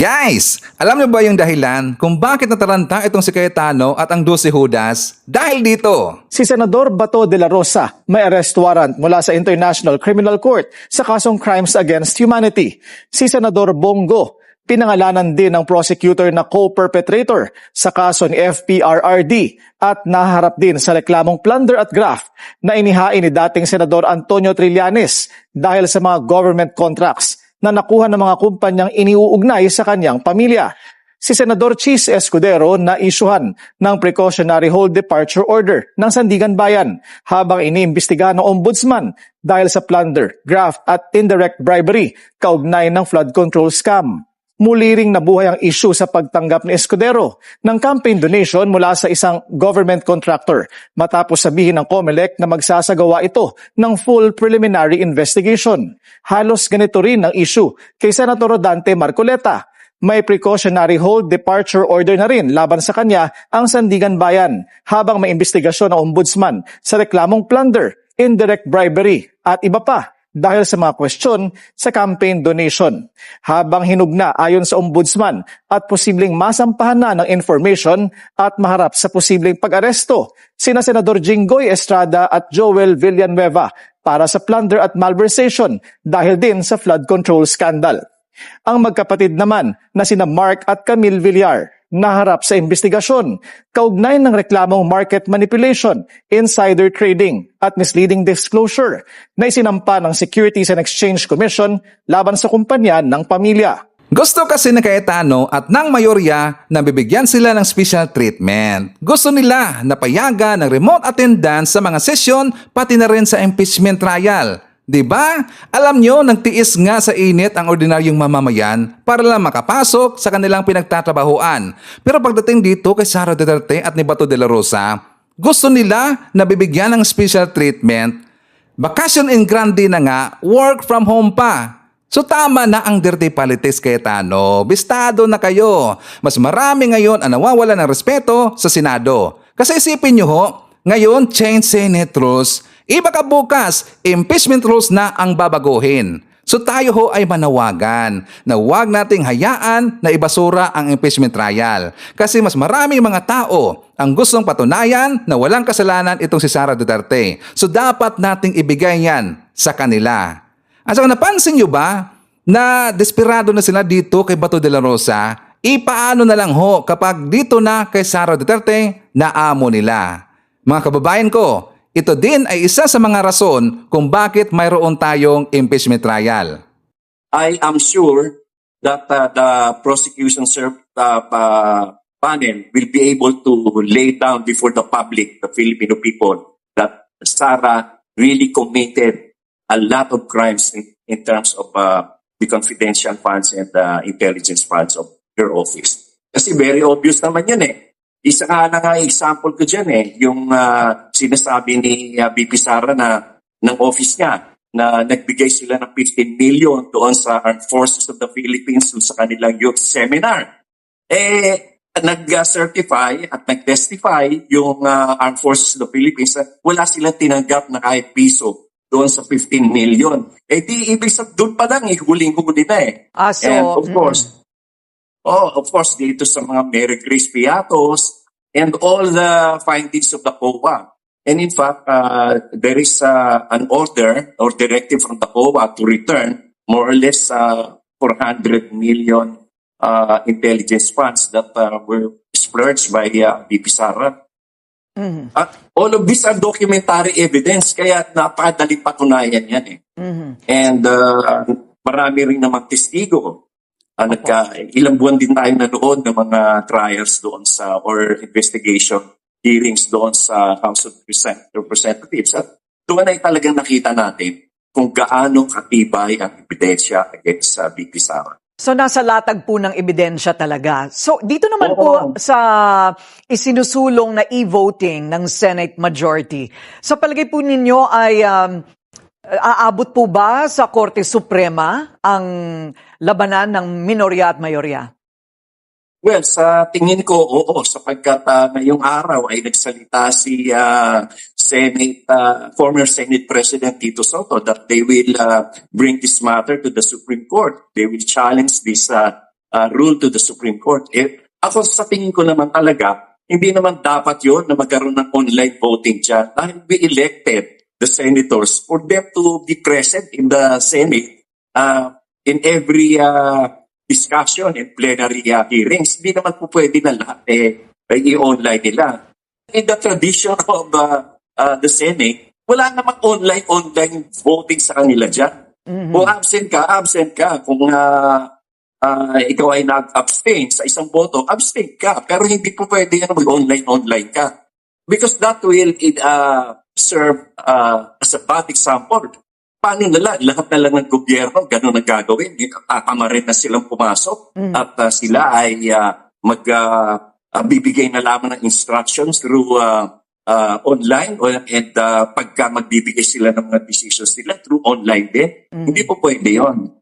Guys, alam niyo ba yung dahilan kung bakit nataranta itong si Cayetano at ang 12 Judas? Dahil dito. Si Senador Bato de la Rosa may arrest warrant mula sa International Criminal Court sa kasong Crimes Against Humanity. Si Senador Bongo, pinangalanan din ng prosecutor na co-perpetrator sa kaso ni FPRRD at naharap din sa reklamong plunder at graft na inihain ni dating Senador Antonio Trillanes dahil sa mga government contracts na nakuha ng mga kumpanyang iniuugnay sa kanyang pamilya. Si Senador Chis Escudero na isyuhan ng precautionary hold departure order ng Sandigan Bayan habang iniimbestigahan ng ombudsman dahil sa plunder, graft at indirect bribery kaugnay ng flood control scam. Muli ring nabuhay ang issue sa pagtanggap ni Escudero ng campaign donation mula sa isang government contractor matapos sabihin ng COMELEC na magsasagawa ito ng full preliminary investigation. Halos ganito rin ang issue kay Senator Dante Marcoleta. May precautionary hold departure order na rin laban sa kanya ang Sandigan Bayan habang may investigasyon ng ombudsman sa reklamong plunder, indirect bribery at iba pa dahil sa mga kwestiyon sa campaign donation. Habang hinugna ayon sa ombudsman at posibleng masampahan na ng information at maharap sa posibleng pag-aresto, sina Senador Jinggoy Estrada at Joel Villanueva para sa plunder at malversation dahil din sa flood control scandal. Ang magkapatid naman na sina Mark at Camille Villar naharap sa investigasyon kaugnay ng reklamong market manipulation, insider trading at misleading disclosure na isinampa ng Securities and Exchange Commission laban sa kumpanya ng pamilya. Gusto kasi ng Cayetano at ng mayorya na bibigyan sila ng special treatment. Gusto nila na payagan ng remote attendance sa mga sesyon pati na rin sa impeachment trial. Diba? Alam nyo, nagtiis nga sa init ang ordinaryong mamamayan para lang makapasok sa kanilang pinagtatrabahuan. Pero pagdating dito kay Sara Duterte at ni Bato de la Rosa, gusto nila na bibigyan ng special treatment. Vacation in grande na nga, work from home pa. So tama na ang dirty politics, Cayetano. Bistado na kayo. Mas marami ngayon ang nawawala ng respeto sa Senado. Kasi isipin nyo ho, ngayon change Senate rules. Iba ka bukas, impeachment rules na ang babaguhin. So tayo ho ay manawagan na huwag nating hayaan na ibasura ang impeachment trial. Kasi mas maraming mga tao ang gustong patunayan na walang kasalanan itong si Sara Duterte. So dapat nating ibigay yan sa kanila. At saka napansin nyo ba na desperado na sila dito kay Bato de la Rosa? Ipaano na lang ho kapag dito na kay Sara Duterte na amo nila? Mga kababayan ko, ito din ay isa sa mga rason kung bakit mayroon tayong impeachment trial. I am sure that the prosecution panel will be able to lay down before the public, the Filipino people, that Sara really committed a lot of crimes in terms of the confidential funds and the intelligence funds of her office. Kasi very obvious naman yun eh. Isa nga na nga example ko dyan eh, yung sinasabi ni BP Sara na ng office niya na nagbigay sila ng 15 million doon sa Armed Forces of the Philippines sa kanilang youth seminar. Nag-certify at nag-testify yung Armed Forces of the Philippines na wala silang tinanggap na kahit piso doon sa 15 million. Di ibig sabihin, doon pa lang huling-huli na eh. And of course, dito sa mga Mary Grace Piatos and all the findings of the COA. And in fact, there is an order or directive from the COA to return more or less 400 million intelligence funds that were splurged by BP Sara. Mm-hmm. All of these are documentary evidence, kaya napakadaling patunayan yan eh. Mm-hmm. And marami rin namang testigo. Ilang buwan din tayo nanood ng mga trials doon or investigation hearings doon sa House of Representatives. At doon ay talagang nakita natin kung gaano katibay ang ebidensya against BP Sara. So nasa latag po ng ebidensya talaga. So dito naman po sa isinusulong na e-voting ng Senate majority, sa palagay po ninyo ay aabot po ba sa Korte Suprema ang labanan ng minorya at mayorya? Well, sa tingin ko, oo, sapagkat ngayong araw ay nagsalita si former Senate President Tito Soto that they will bring this matter to the Supreme Court. They will challenge this rule to the Supreme Court. Ako sa tingin ko naman talaga, hindi naman dapat yon na magkaroon ng online voting dyan. Dahil we elected the senators for them to be present in the Senate in every discussion and plenary hearings. Hindi naman po pwede na lahat i-online nila. In the tradition of the Senate, wala namang online voting sa kanila dyan. Kung absent ka. Kung ikaw ay nag-abstain sa isang boto, abstain ka. Pero hindi po pwede yan mag-online ka. Because that will serve as a bad example. Paano lahat na lang ng gobyerno, gano'n ang gagawin. Tatamarin na silang pumasok at sila ay bibigay na lamang ng instructions through online and pagka magbibigay sila ng mga decisions nila through online din. Hindi po pwede yun.